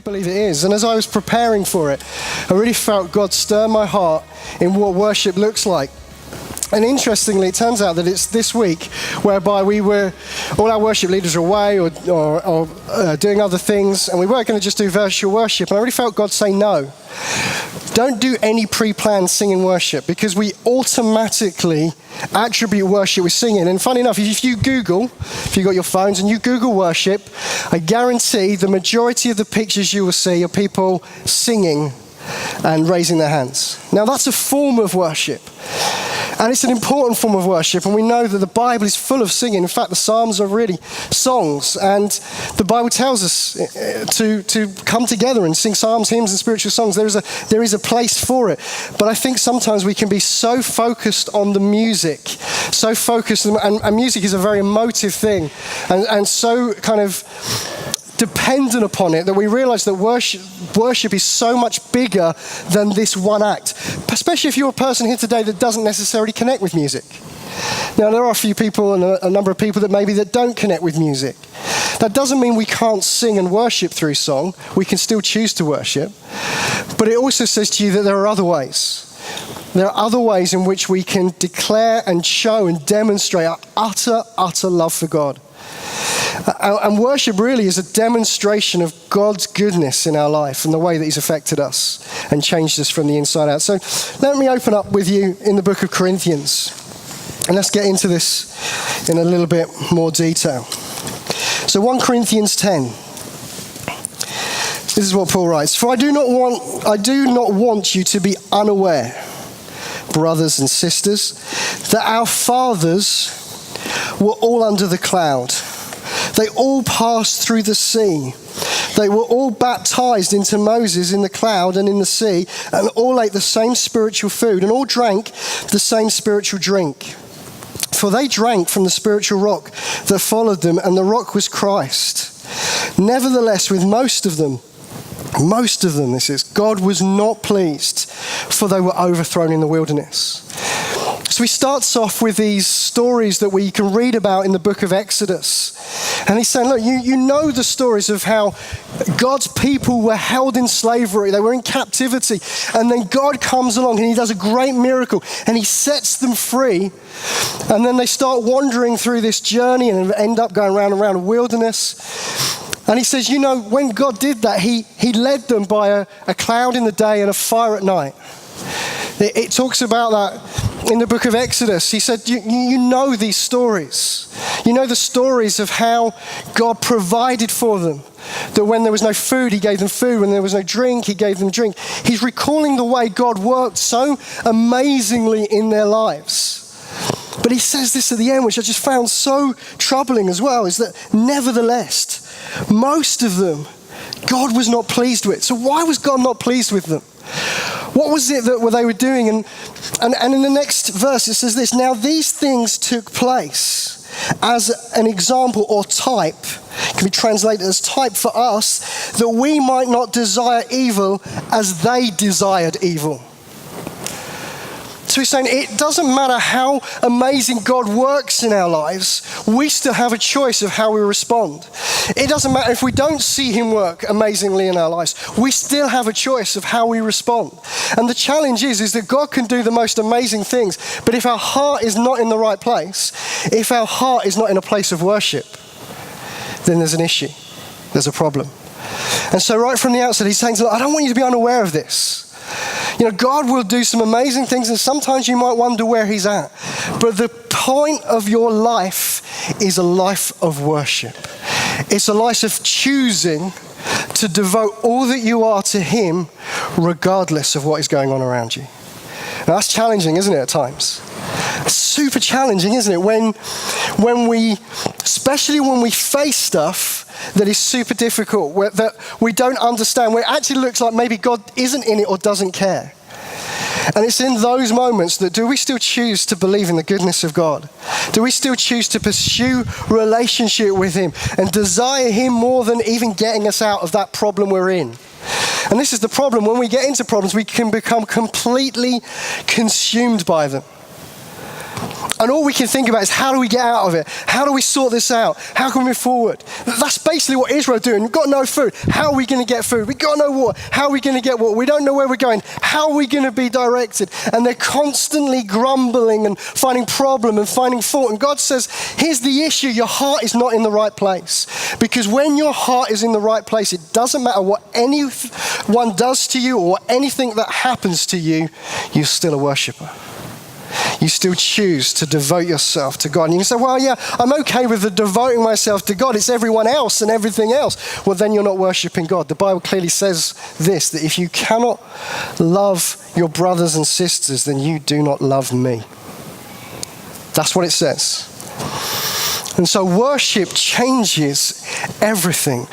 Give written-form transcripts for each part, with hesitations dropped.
really believe it is. And as I was preparing for it, I really felt God stir my heart in what worship looks like. And interestingly, it turns out that it's this week whereby all our worship leaders are away or doing other things, and we weren't going to just do virtual worship. And I really felt God say no. Don't do any pre-planned singing worship, because we automatically attribute worship with singing. And funny enough, if you've got your phones and you Google worship, I guarantee the majority of the pictures you will see are people singing and raising their hands. Now that's a form of worship. And it's an important form of worship, and we know that the Bible is full of singing. In fact, the Psalms are really songs, and the Bible tells us to come together and sing psalms, hymns, and spiritual songs. There is a place for it. But I think sometimes we can be so focused on the music, so focused, and music is a very emotive thing, and so kind of dependent upon it, that we realize that worship is so much bigger than this one act, especially if you're a person here today that doesn't necessarily connect with music. Now, there are a few people and a number of people that don't connect with music. That doesn't mean we can't sing and worship through song. We can still choose to worship. But it also says to you that there are other ways. There are other ways in which we can declare and show and demonstrate our utter love for God. And worship really is a demonstration of God's goodness in our life and the way that he's affected us and changed us from the inside out. So let me open up with you in the book of Corinthians. And let's get into this in a little bit more detail. So 1 Corinthians 10. This is what Paul writes. For I do not want you to be unaware, brothers and sisters, that our fathers were all under the cloud. They all passed through the sea. They were all baptized into Moses in the cloud and in the sea, and all ate the same spiritual food, and all drank the same spiritual drink. For they drank from the spiritual rock that followed them, and the rock was Christ. Nevertheless, with most of them, God was not pleased, for they were overthrown in the wilderness. So he starts off with these stories that we can read about in the book of Exodus. And he's saying, look, you know the stories of how God's people were held in slavery. They were in captivity. And then God comes along and he does a great miracle and he sets them free. And then they start wandering through this journey and end up going round and round a wilderness. And he says, when God did that, he led them by a cloud in the day and a fire at night. It talks about that in the book of Exodus. He said, you know these stories. You know the stories of how God provided for them. That when there was no food, he gave them food. When there was no drink, he gave them drink. He's recalling the way God worked so amazingly in their lives. But he says this at the end, which I just found so troubling as well, is that nevertheless, most of them, God was not pleased with. So why was God not pleased with them? What was it that they were doing? And in the next verse it says this, now these things took place as an example or type, can be translated as type for us, that we might not desire evil as they desired evil. So he's saying it doesn't matter how amazing God works in our lives, we still have a choice of how we respond. It doesn't matter if we don't see him work amazingly in our lives, we still have a choice of how we respond. And the challenge is that God can do the most amazing things, but if our heart is not in the right place, if our heart is not in a place of worship, then there's an issue, there's a problem. And so right from the outset, he's saying, I don't want you to be unaware of this. God will do some amazing things, and sometimes you might wonder where he's at. But the point of your life is a life of worship. It's a life of choosing to devote all that you are to him, regardless of what is going on around you. Now, that's challenging, isn't it, at times? It's super challenging, isn't it? Especially when we face stuff that is super difficult, that we don't understand, where it actually looks like maybe God isn't in it or doesn't care. And it's in those moments that do we still choose to believe in the goodness of God? Do we still choose to pursue relationship with him and desire him more than even getting us out of that problem we're in? And this is the problem. When we get into problems, we can become completely consumed by them. And all we can think about is how do we get out of it? How do we sort this out? How can we move forward? That's basically what Israel are doing. We've got no food. How are we going to get food? We've got no water. How are we going to get water? We don't know where we're going. How are we going to be directed? And they're constantly grumbling and finding problem and finding fault. And God says, here's the issue. Your heart is not in the right place. Because when your heart is in the right place, it doesn't matter what anyone does to you or anything that happens to you, you're still a worshiper. You still choose to devote yourself to God. And you can say, well, yeah, I'm okay with the devoting myself to God. It's everyone else and everything else. Well, then you're not worshiping God. The Bible clearly says this, that if you cannot love your brothers and sisters, then you do not love me. That's what it says. And so worship changes everything.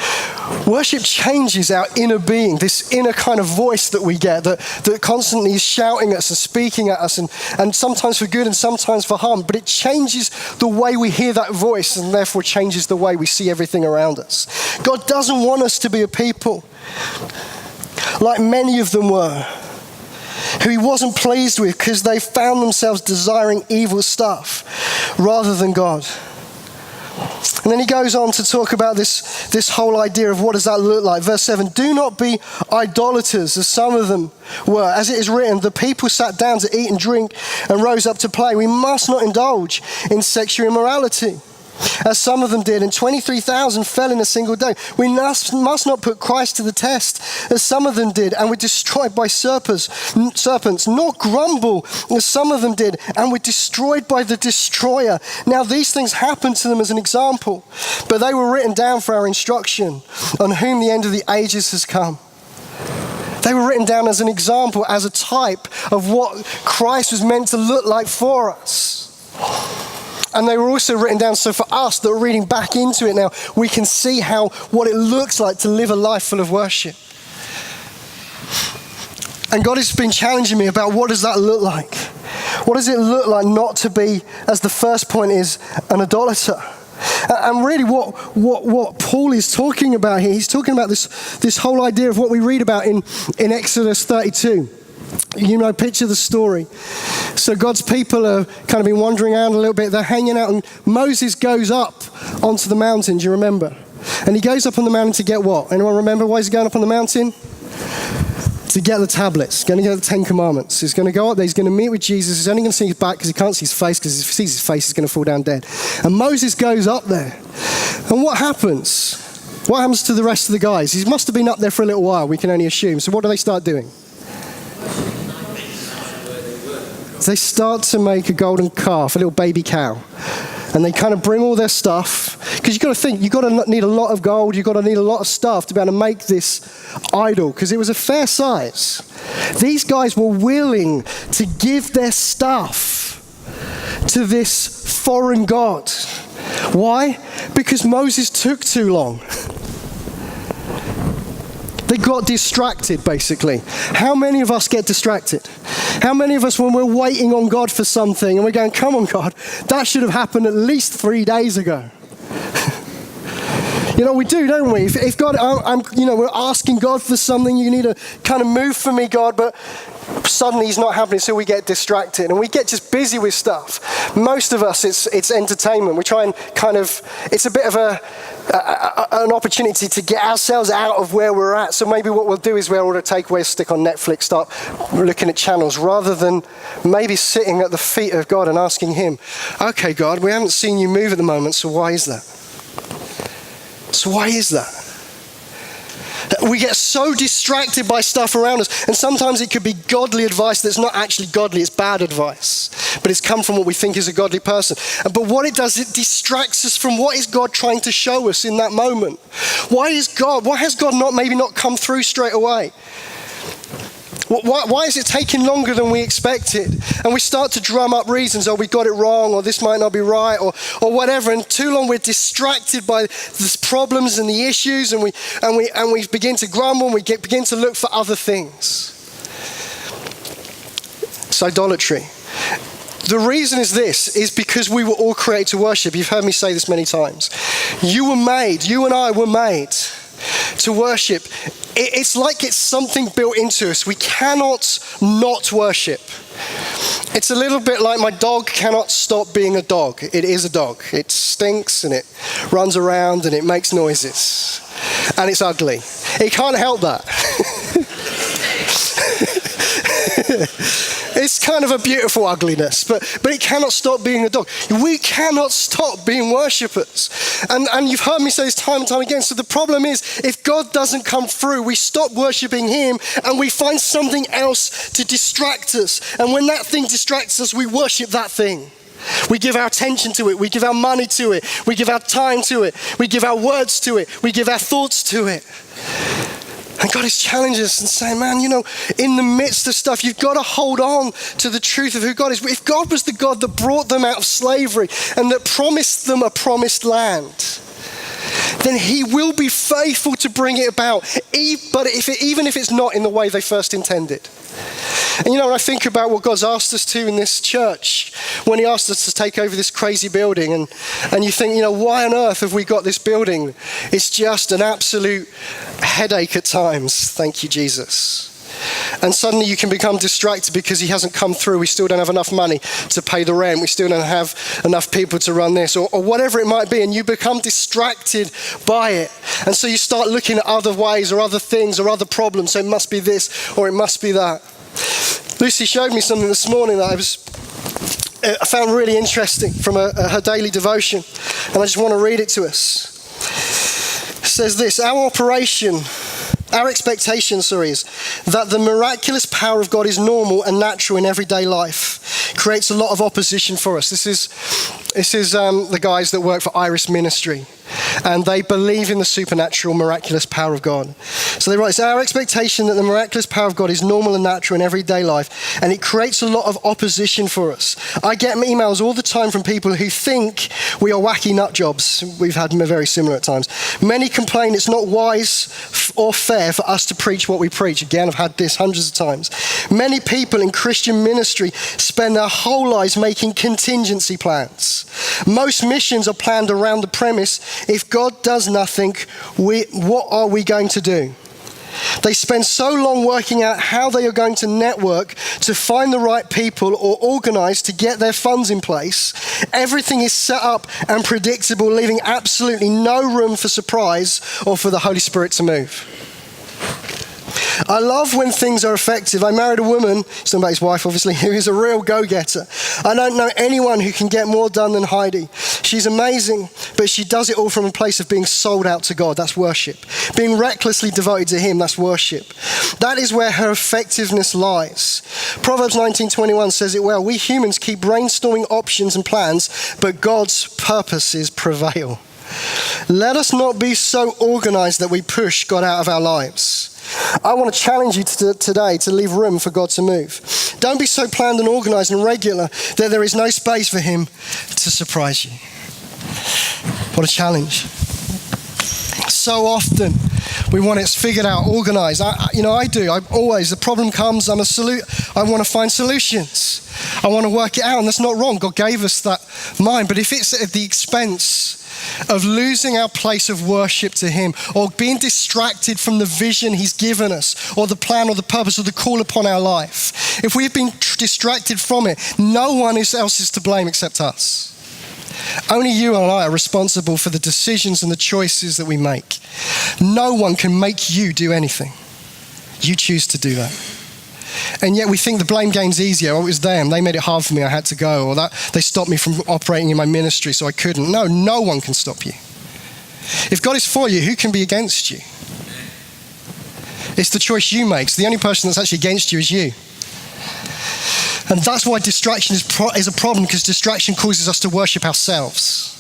Worship changes our inner being, this inner kind of voice that we get that constantly is shouting at us and speaking at us and sometimes for good and sometimes for harm. But it changes the way we hear that voice and therefore changes the way we see everything around us. God doesn't want us to be a people like many of them were, who he wasn't pleased with because they found themselves desiring evil stuff rather than God. And then he goes on to talk about this whole idea of what does that look like. Verse 7, do not be idolaters as some of them were. As it is written, the people sat down to eat and drink and rose up to play. We must not indulge in sexual immorality, as some of them did, and 23,000 fell in a single day. We must not put Christ to the test, as some of them did, and were destroyed by serpents, nor grumble, as some of them did, and were destroyed by the destroyer. Now these things happened to them as an example, but they were written down for our instruction, on whom the end of the ages has come. They were written down as an example, as a type of what Christ was meant to look like for us. And they were also written down so for us that are reading back into it now, we can see what it looks like to live a life full of worship. And God has been challenging me about what does that look like? What does it look like not to be, as the first point is, an idolater? And really what Paul is talking about here, he's talking about this whole idea of what we read about in Exodus 32. You know, picture the story. So God's people are kind of been wandering around a little bit. They're hanging out, and Moses goes up onto the mountain. Do you remember? And he goes up on the mountain to get what? Anyone remember why he's going up on the mountain? To get the tablets. Going to get the 10 Commandments. He's going to go up there. He's going to meet with Jesus. He's only going to see his back because he can't see his face, because if he sees his face, he's going to fall down dead. And Moses goes up there. And what happens? What happens to the rest of the guys? He must have been up there for a little while, we can only assume. So what do they start doing? They start to make a golden calf, a little baby cow. And they kind of bring all their stuff. Because you've got to think, you've got to need a lot of gold, you've got to need a lot of stuff to be able to make this idol. Because it was a fair size. These guys were willing to give their stuff to this foreign god. Why? Because Moses took too long. They got distracted, basically. How many of us get distracted? How many of us, when we're waiting on God for something and we're going, come on, God, that should have happened at least 3 days ago. You know, we do, don't we? If God, we're asking God for something, you need to kind of move for me, God, but suddenly he's not happening, so we get distracted and we get just busy with stuff. Most of us, it's entertainment. We try and kind of, it's a bit of an opportunity to get ourselves out of where we're at. So maybe what we'll do is we'll order a takeaway, stick on Netflix, start looking at channels, rather than maybe sitting at the feet of God and asking him, okay, God, we haven't seen you move at the moment, so why is that? So why is that? We get so distracted by stuff around us, and sometimes it could be godly advice that's not actually godly, it's bad advice, but it's come from what we think is a godly person. But what it does, it distracts us from what is God trying to show us in that moment. Why has God not come through straight away? Why is it taking longer than we expected? And we start to drum up reasons, oh, we got it wrong, or this might not be right, or whatever. And too long we're distracted by the problems and the issues, and we begin to grumble, and we begin to look for other things. It's idolatry. The reason is because we were all created to worship. You've heard me say this many times. You and I were made to worship, it's like it's something built into us. We cannot not worship. It's a little bit like my dog cannot stop being a dog. It is a dog. It stinks and it runs around and it makes noises. And it's ugly. It can't help that. It's kind of a beautiful ugliness, but it cannot stop being a dog. We cannot stop being worshippers. And you've heard me say this time and time again. So the problem is, if God doesn't come through, we stop worshiping him and we find something else to distract us. And when that thing distracts us, we worship that thing. We give our attention to it. We give our money to it. We give our time to it. We give our words to it. We give our thoughts to it. And God is challenging us and saying, man, in the midst of stuff, you've got to hold on to the truth of who God is. If God was the God that brought them out of slavery and that promised them a promised land, then he will be faithful to bring it about, even if it's not in the way they first intended. And when I think about what God's asked us to in this church, when he asked us to take over this crazy building, and you think, why on earth have we got this building? It's just an absolute headache at times. Thank you, Jesus. And suddenly you can become distracted because he hasn't come through. We still don't have enough money to pay the rent. We still don't have enough people to run this, or whatever it might be. And you become distracted by it. And so you start looking at other ways or other things or other problems. So it must be this or it must be that. Lucy showed me something this morning that I found really interesting from her daily devotion. And I just want to read it to us. It says this: our expectation is that the miraculous power of God is normal and natural in everyday life. Creates a lot of opposition for us. This is the guys that work for Iris Ministry, and they believe in the supernatural, miraculous power of God. So they write, it's our expectation that the miraculous power of God is normal and natural in everyday life, and it creates a lot of opposition for us. I get emails all the time from people who think we are wacky nut jobs. We've had them very similar at times. Many complain it's not wise or fair for us to preach what we preach. Again, I've had this hundreds of times. Many people in Christian ministry spend their whole lives making contingency plans. Most missions are planned around the premise, if God does nothing, what are we going to do? They spend so long working out how they are going to network to find the right people or organize to get their funds in place. Everything is set up and predictable, leaving absolutely no room for surprise or for the Holy Spirit to move. I love when things are effective. I married a woman, he's talking about his wife obviously, who is a real go-getter. I don't know anyone who can get more done than Heidi. She's amazing, but she does it all from a place of being sold out to God. That's worship. Being recklessly devoted to him, that's worship. That is where her effectiveness lies. Proverbs 19:21 says it well. We humans keep brainstorming options and plans, but God's purposes prevail. Let us not be so organized that we push God out of our lives. I want to challenge you today to leave room for God to move. Don't be so planned and organized and regular that there is no space for him to surprise you. What a challenge. So often we want it figured out, organized. I do. The problem comes, I want to find solutions. I want to work it out, and that's not wrong. God gave us that mind. But if it's at the expense of losing our place of worship to him, or being distracted from the vision he's given us, or the plan or the purpose or the call upon our life, if we've been distracted from it, no one else is to blame except us. Only you and I are responsible for the decisions and the choices that we make. No one can make you do anything. You choose to do that. And yet we think the blame game's easier. Oh, it was them. They made it hard for me. I had to go. Or that they stopped me from operating in my ministry, so I couldn't. No one can stop you. If God is for you, who can be against you? It's the choice you make. So the only person that's actually against you is you. And that's why distraction is a problem, because distraction causes us to worship ourselves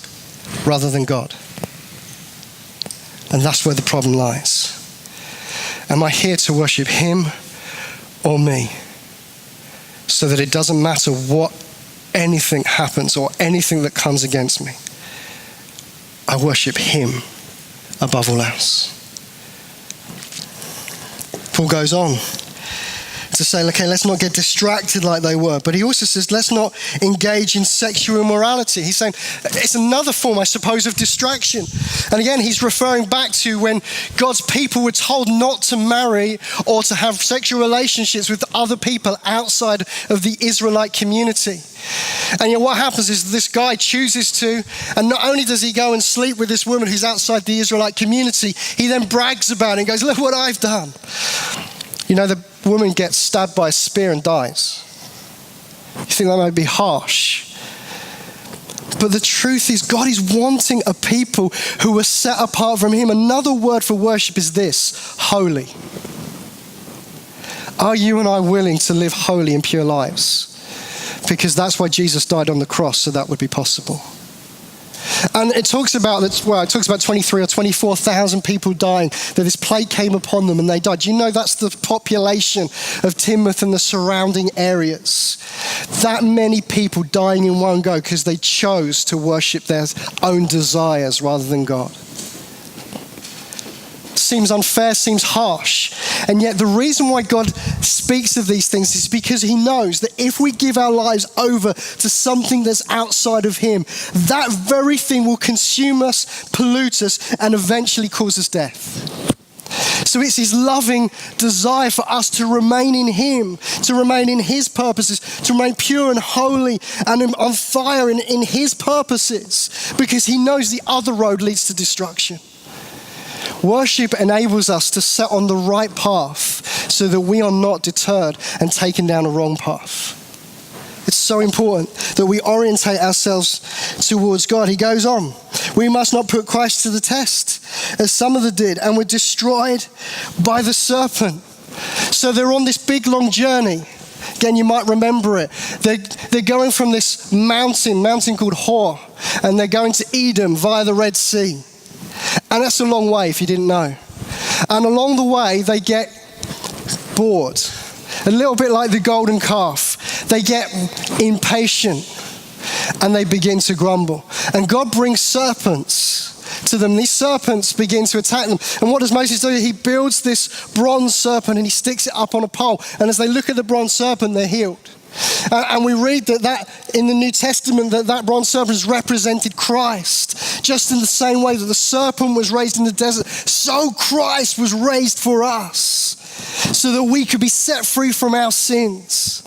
rather than God. And that's where the problem lies. Am I here to worship him or me? So that it doesn't matter what anything happens or anything that comes against me. I worship him above all else. Paul goes on to say, okay, let's not get distracted like they were. But he also says, let's not engage in sexual immorality. He's saying it's another form, I suppose, of distraction. And again, he's referring back to when God's people were told not to marry or to have sexual relationships with other people outside of the Israelite community. And yet what happens is this guy chooses to, and not only does he go and sleep with this woman who's outside the Israelite community, he then brags about it and goes, look what I've done. You know, the woman gets stabbed by a spear and dies. You think that might be harsh. But the truth is, God is wanting a people who are set apart from him. Another word for worship is this: holy. Are you and I willing to live holy and pure lives? Because that's why Jesus died on the cross, so that would be possible. And it talks about 23 or 24,000 people dying, that this plague came upon them and they died. Do you know that's the population of Teignmouth and the surrounding areas? That many people dying in one go because they chose to worship their own desires rather than God. Seems unfair, seems harsh. And yet the reason why God speaks of these things is because he knows that if we give our lives over to something that's outside of him, that very thing will consume us, pollute us, and eventually cause us death. So it's his loving desire for us to remain in him, to remain in his purposes, to remain pure and holy and on fire in his purposes, because he knows the other road leads to destruction. Worship enables us to set on the right path so that we are not deterred and taken down a wrong path. It's so important that we orientate ourselves towards God. He goes on, we must not put Christ to the test, as some of them did, and were destroyed by the serpent. So they're on this big long journey. Again, you might remember it. They're going from this mountain called Hor, and they're going to Edom via the Red Sea. And that's a long way if you didn't know. And along the way, they get bored. A little bit like the golden calf. They get impatient and they begin to grumble. And God brings serpents to them. These serpents begin to attack them. And what does Moses do? He builds this bronze serpent and he sticks it up on a pole. And as they look at the bronze serpent, they're healed. And we read that in the New Testament that bronze serpent has represented Christ. Just in the same way that the serpent was raised in the desert, so Christ was raised for us, so that we could be set free from our sins.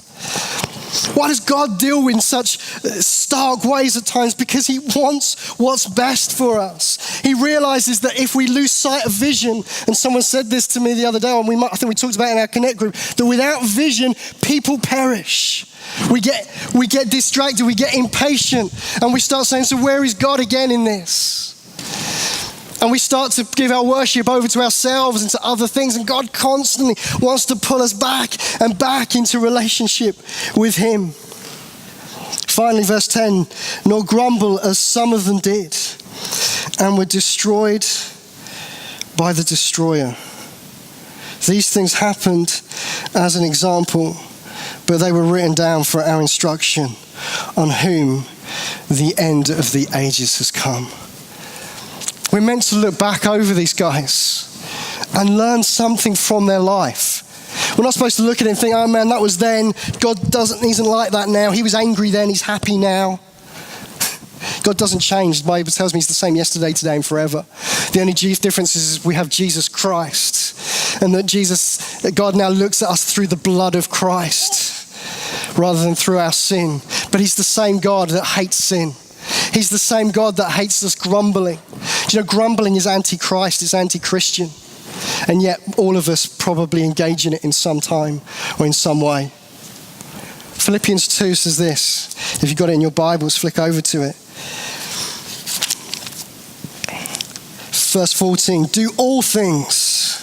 Why does God deal in such stark ways at times? Because he wants what's best for us. He realizes that if we lose sight of vision, and someone said this to me the other day, and I think we talked about it in our Connect group, that without vision, people perish. We get distracted, we get impatient, and we start saying, so where is God again in this? And we start to give our worship over to ourselves and to other things. And God constantly wants to pull us back and back into relationship with him. Finally, verse 10, nor grumble as some of them did, and were destroyed by the destroyer. These things happened as an example, but they were written down for our instruction, on whom the end of the ages has come. We're meant to look back over these guys and learn something from their life. We're not supposed to look at it and think, oh man, that was then. God isn't like that now. He was angry then, he's happy now. God doesn't change. The Bible tells me he's the same yesterday, today, and forever. The only difference is we have Jesus Christ. And that God now looks at us through the blood of Christ rather than through our sin. But he's the same God that hates sin. He's the same God that hates us grumbling. Do you know, grumbling is anti-Christ, it's anti-Christian. And yet all of us probably engage in it in some time or in some way. Philippians 2 says this. If you've got it in your Bibles, flick over to it. Verse 14, do all things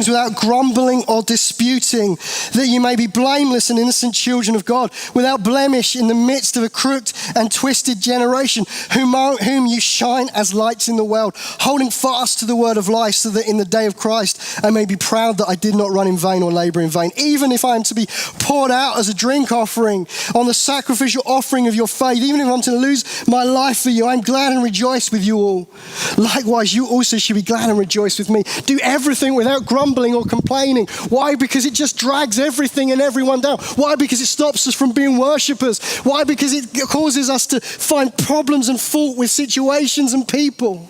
without grumbling or disputing, that you may be blameless and innocent children of God, without blemish in the midst of a crooked and twisted generation, whom you shine as lights in the world, holding fast to the word of life, so that in the day of Christ I may be proud that I did not run in vain or labor in vain. Even if I am to be poured out as a drink offering on the sacrificial offering of your faith, even if I'm to lose my life for you, I'm glad and rejoice with you all. Likewise, you also should be glad and rejoice with me. Do everything everything without grumbling or complaining. Why? Because it just drags everything and everyone down. Why? Because it stops us from being worshippers. Why? Because it causes us to find problems and fault with situations and people.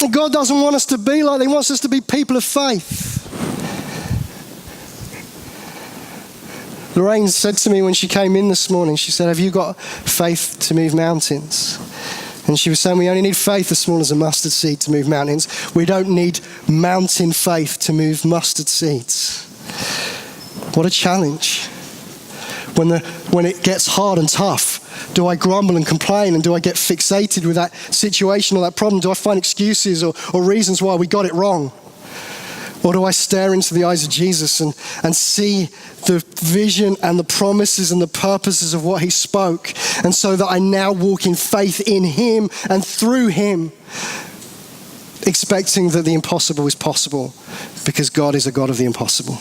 And God doesn't want us to be like that. He wants us to be people of faith. Lorraine said to me when she came in this morning, she said, have you got faith to move mountains? And she was saying we only need faith as small as a mustard seed to move mountains. We don't need mountain faith to move mustard seeds. What a challenge. When it gets hard and tough, do I grumble and complain, and do I get fixated with that situation or that problem? Do I find excuses or reasons why we got it wrong? Or do I stare into the eyes of Jesus and see the vision and the promises and the purposes of what he spoke, and so that I now walk in faith in him and through him, expecting that the impossible is possible, because God is a God of the impossible.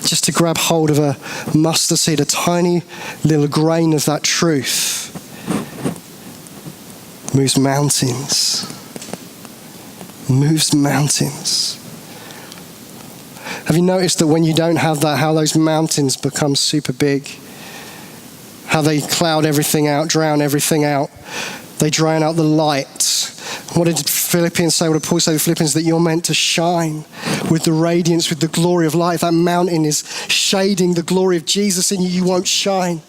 Just to grab hold of a mustard seed, a tiny little grain of that truth, moves mountains. Moves mountains. Have you noticed that when you don't have that, how those mountains become super big? How they cloud everything out, drown everything out. They drown out the light. What did Philippians say? What did Paul say to Philippians? That you're meant to shine with the radiance, with the glory of light. If that mountain is shading the glory of Jesus in you, you won't shine.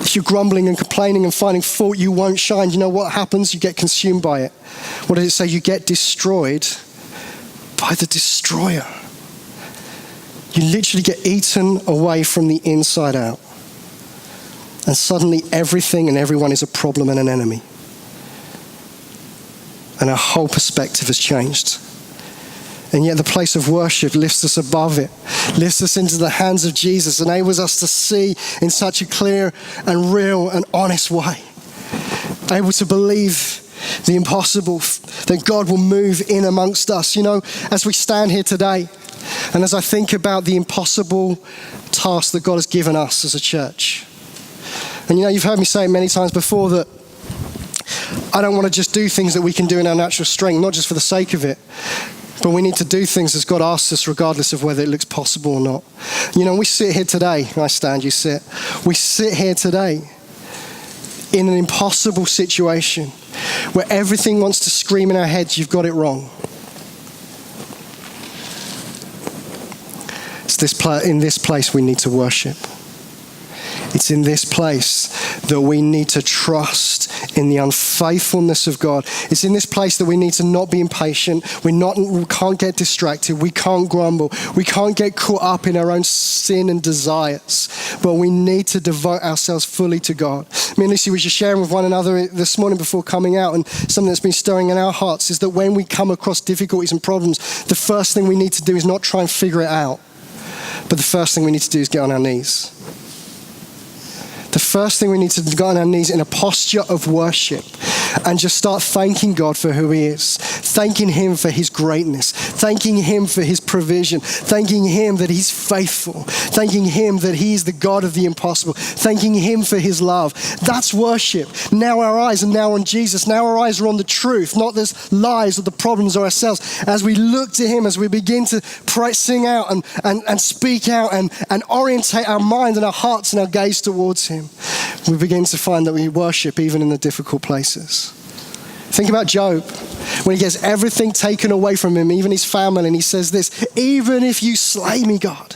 If you're grumbling and complaining and finding fault, you won't shine. You know what happens? You get consumed by it. What did it say? You get destroyed by the destroyer. You literally get eaten away from the inside out. And suddenly everything and everyone is a problem and an enemy. And our whole perspective has changed. And yet the place of worship lifts us above it, lifts us into the hands of Jesus, enables us to see in such a clear and real and honest way. Able to believe the impossible, that God will move in amongst us. You know, as we stand here today, and as I think about the impossible task that God has given us as a church. And you know, you've heard me say it many times before that I don't want to just do things that we can do in our natural strength, not just for the sake of it. But we need to do things as God asks us, regardless of whether it looks possible or not. You know, we sit here today. I stand, you sit. We sit here today in an impossible situation where everything wants to scream in our heads, you've got it wrong. It's in this place we need to worship. It's in this place that we need to trust in the unfaithfulness of God. It's in this place that we need to not be impatient. We can't get distracted. We can't grumble. We can't get caught up in our own sin and desires. But we need to devote ourselves fully to God. Me and Lucy were just sharing with one another this morning before coming out, and something that's been stirring in our hearts is that when we come across difficulties and problems, the first thing we need to do is not try and figure it out. But the first thing we need to do is get on our knees. The first thing we need to get on our knees in a posture of worship and just start thanking God for who he is, thanking him for his greatness, thanking him for his provision, thanking him that he's faithful, thanking him that he's the God of the impossible, thanking him for his love. That's worship. Now our eyes are now on Jesus. Now our eyes are on the truth, not the lies or the problems or ourselves. As we look to him, as we begin to pray, sing out and speak out and orientate our mind and our hearts and our gaze towards him, we begin to find that we worship even in the difficult places. Think about Job, when he gets everything taken away from him, even his family, and he says this, even if you slay me, God,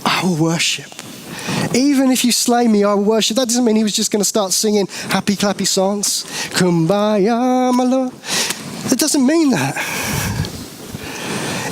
I will worship. Even if you slay me, I will worship. That doesn't mean he was just going to start singing happy clappy songs. Kumbaya, my Lord. It doesn't mean that.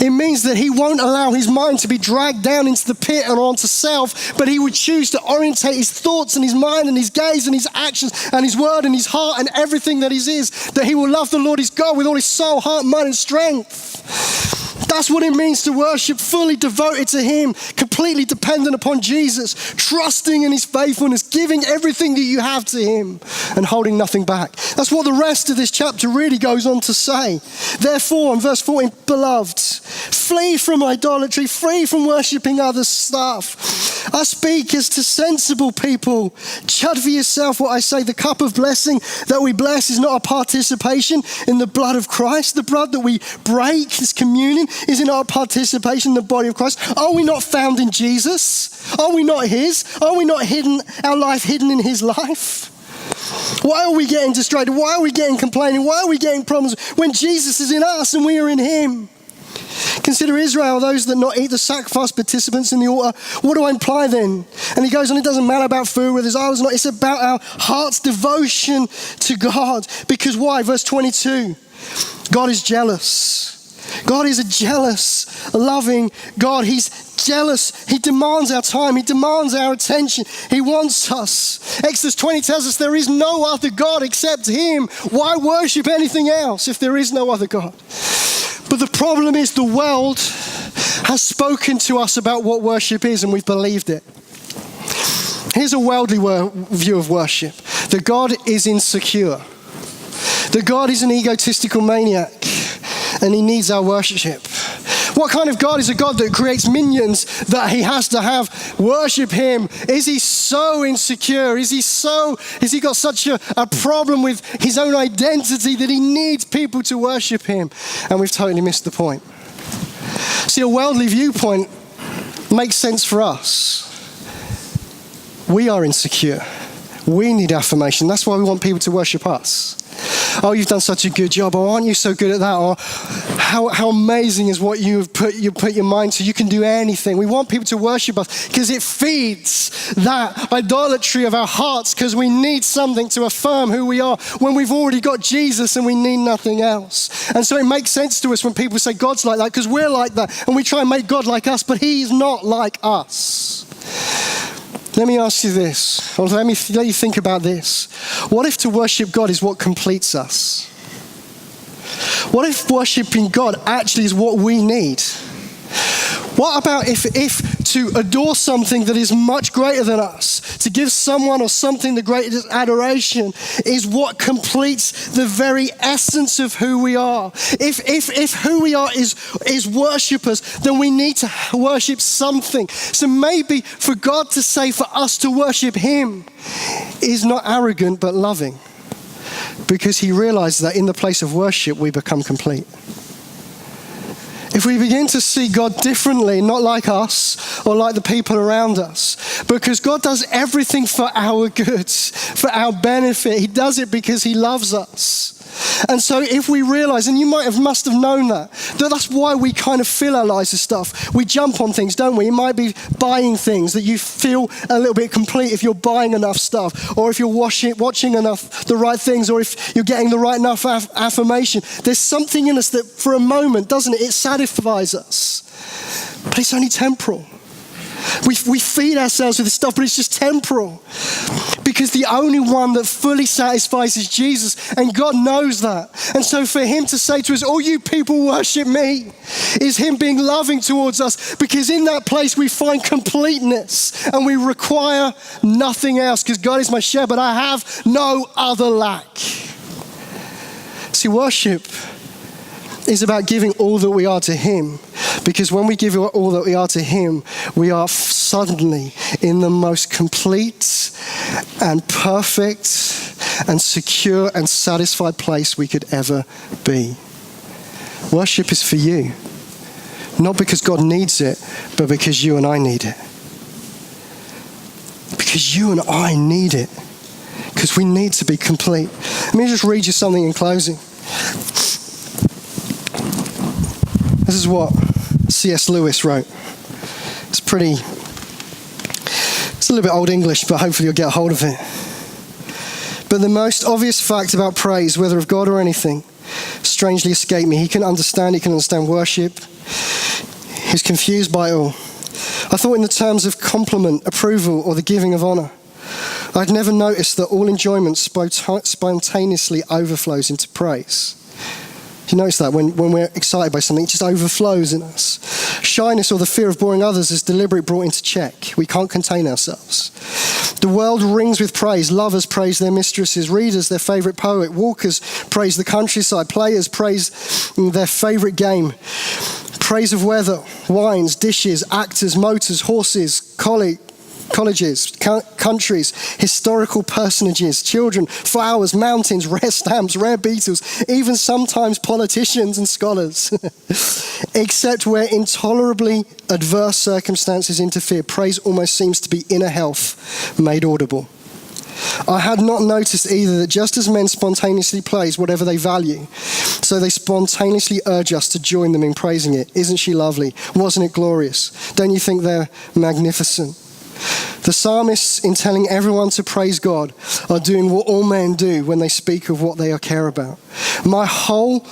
It means that he won't allow his mind to be dragged down into the pit and onto self, but he would choose to orientate his thoughts and his mind and his gaze and his actions and his word and his heart and everything that he is, that he will love the Lord his God with all his soul, heart, mind, and strength. That's what it means to worship, fully devoted to him, completely dependent upon Jesus, trusting in his faithfulness, giving everything that you have to him and holding nothing back. That's what the rest of this chapter really goes on to say. Therefore, in verse 14, beloved, flee from idolatry, flee from worshiping other stuff. I speak as to sensible people. Judge for yourself what I say. The cup of blessing that we bless is not a participation in the blood of Christ. The blood that we break, this communion, is not our participation in the body of Christ. Are we not found in Jesus? Are we not his? Are we not hidden, our life hidden in his life? Why are we getting distracted? Why are we getting complaining? Why are we getting problems when Jesus is in us and we are in him? Consider Israel, those that not eat the sacrifice, participants in the altar. What do I imply then? And he goes on, it doesn't matter about food, whether his idols or not. It's about our heart's devotion to God. Because why? Verse 22, God is jealous. God is a jealous, loving God. He's jealous. He demands our time. He demands our attention. He wants us. Exodus 20 tells us there is no other God except him. Why worship anything else if there is no other God? But the problem is the world has spoken to us about what worship is and we've believed it. Here's a worldly view of worship. That God is insecure. That God is an egotistical maniac and he needs our worship. What kind of God is a God that creates minions that he has to have worship him? Is he so insecure? Is he got such a problem with his own identity that he needs people to worship him? And we've totally missed the point. See, a worldly viewpoint makes sense for us. We are insecure. We need affirmation. That's why we want people to worship us. Oh, you've done such a good job. Oh, aren't you so good at that? Or how amazing is what you've put your mind to. You can do anything. We want people to worship us because it feeds that idolatry of our hearts, because we need something to affirm who we are when we've already got Jesus and we need nothing else. And so it makes sense to us when people say God's like that, because we're like that and we try and make God like us, but he's not like us. Let me ask you this, or let you think about this. What if to worship God is what completes us? What if worshiping God actually is what we need? What about if to adore something that is much greater than us, to give someone or something the greatest adoration, is what completes the very essence of who we are? If who we are is worshippers, then we need to worship something. So maybe for God to say for us to worship him is not arrogant but loving, because he realized that in the place of worship we become complete. If we begin to see God differently, not like us or like the people around us, because God does everything for our good, for our benefit. He does it because he loves us. And so if we realize, and you must have known that's why we kind of fill our lives with stuff. We jump on things, don't we? It might be buying things that you feel a little bit complete if you're buying enough stuff, or if you're watching enough the right things, or if you're getting the right enough affirmation. There's something in us that for a moment, doesn't it? It satisfies us. But it's only temporal. We feed ourselves with this stuff, but it's just temporal. Because the only one that fully satisfies is Jesus, and God knows that. And so for him to say to us, all you people worship me, is him being loving towards us, because in that place we find completeness and we require nothing else, because God is my shepherd, I have no other lack. See, worship is about giving all that we are to him, because when we give all that we are to him, we are suddenly in the most complete and perfect and secure and satisfied place we could ever be. Worship is for you, not because God needs it, but because you and I need it. Because you and I need it, because we need to be complete. Let me just read you something in closing. This is what C.S. Lewis wrote. It's a little bit old English, but hopefully you'll get a hold of it. But the most obvious fact about praise, whether of God or anything, strangely escaped me. He can understand worship. He's confused by it all. I thought in the terms of compliment, approval, or the giving of honor. I'd never noticed that all enjoyment spontaneously overflows into praise. You notice that when we're excited by something, it just overflows in us. Shyness or the fear of boring others is deliberately brought into check. We can't contain ourselves. The world rings with praise. Lovers praise their mistresses. Readers, their favorite poet. Walkers praise the countryside. Players praise their favorite game. Praise of weather, wines, dishes, actors, motors, horses, colleges, countries, historical personages, children, flowers, mountains, rare stamps, rare beetles, even sometimes politicians and scholars. Except where intolerably adverse circumstances interfere, praise almost seems to be inner health made audible. I had not noticed either that just as men spontaneously praise whatever they value, so they spontaneously urge us to join them in praising it. Isn't she lovely? Wasn't it glorious? Don't you think they're magnificent? The psalmists, in telling everyone to praise God, are doing what all men do when they speak of what they care about. My whole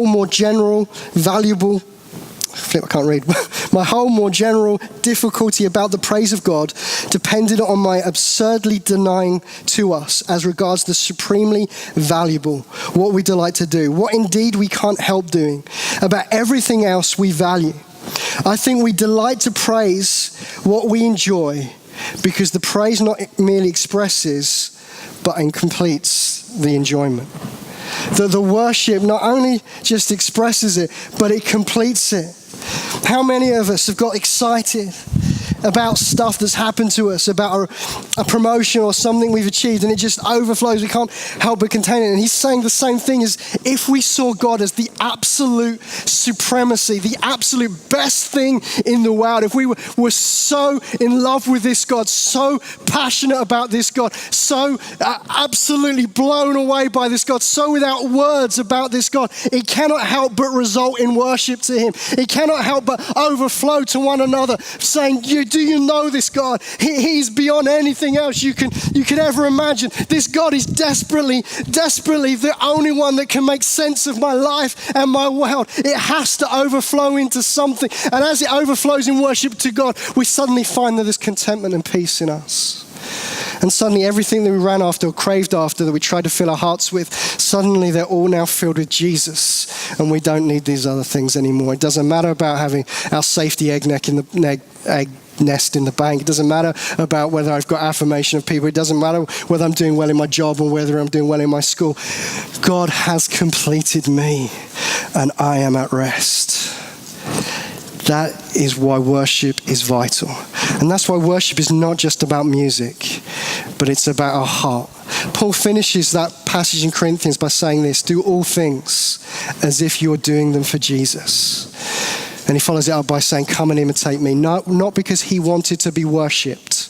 more general, valuable My whole more general difficulty about the praise of God depended on my absurdly denying to us as regards the supremely valuable, what we delight to do, what indeed we can't help doing, about everything else we value. I think we delight to praise what we enjoy because the praise not merely expresses but completes the enjoyment. The worship not only just expresses it, but it completes it. How many of us have got excited about stuff that's happened to us, about a promotion or something we've achieved, and it just overflows. We can't help but contain it. And he's saying the same thing as if we saw God as the absolute supremacy, the absolute best thing in the world. If we were so in love with this God, so passionate about this God, so absolutely blown away by this God, so without words about this God, it cannot help but result in worship to him. It cannot help but overflow to one another, saying, do you know this God? He's beyond anything else you could ever imagine. This God is desperately the only one that can make sense of my life and my world. It has to overflow into something. And as it overflows in worship to God, we suddenly find that there's contentment and peace in us. And suddenly everything that we ran after or craved after, that we tried to fill our hearts with, suddenly they're all now filled with Jesus. And we don't need these other things anymore. It doesn't matter about having our safety egg nest in the bank. It doesn't matter about whether I've got affirmation of people. It doesn't matter whether I'm doing well in my job or whether I'm doing well in my school. God has completed me and I am at rest. That is why worship is vital. And that's why worship is not just about music, but it's about our heart. Paul finishes that passage in Corinthians by saying this: do all things as if you're doing them for Jesus. And he follows it up by saying, come and imitate me. Not because he wanted to be worshipped,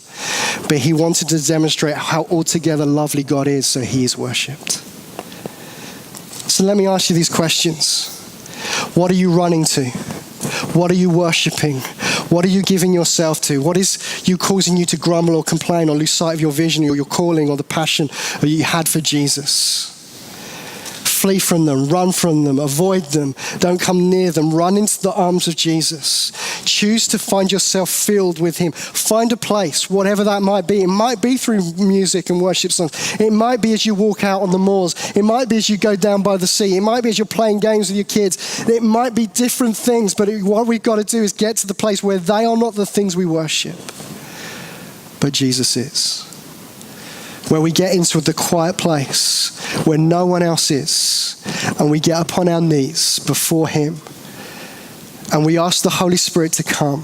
but he wanted to demonstrate how altogether lovely God is, so he is worshipped. So let me ask you these questions. What are you running to? What are you worshipping? What are you giving yourself to? What is causing you to grumble or complain or lose sight of your vision or your calling or the passion that you had for Jesus? Flee from them, run from them, avoid them, don't come near them, run into the arms of Jesus. Choose to find yourself filled with him. Find a place, whatever that might be. It might be through music and worship songs. It might be as you walk out on the moors. It might be as you go down by the sea. It might be as you're playing games with your kids. It might be different things, but what we've got to do is get to the place where they are not the things we worship, but Jesus is. Where we get into the quiet place where no one else is, and we get upon our knees before him and we ask the Holy Spirit to come,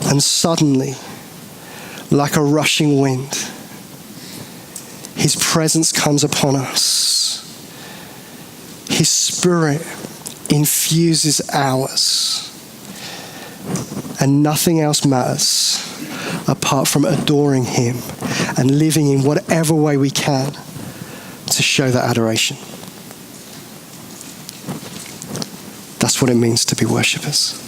and suddenly, like a rushing wind, his presence comes upon us. His Spirit infuses ours, and nothing else matters apart from adoring him and living in whatever way we can to show that adoration. That's what it means to be worshippers.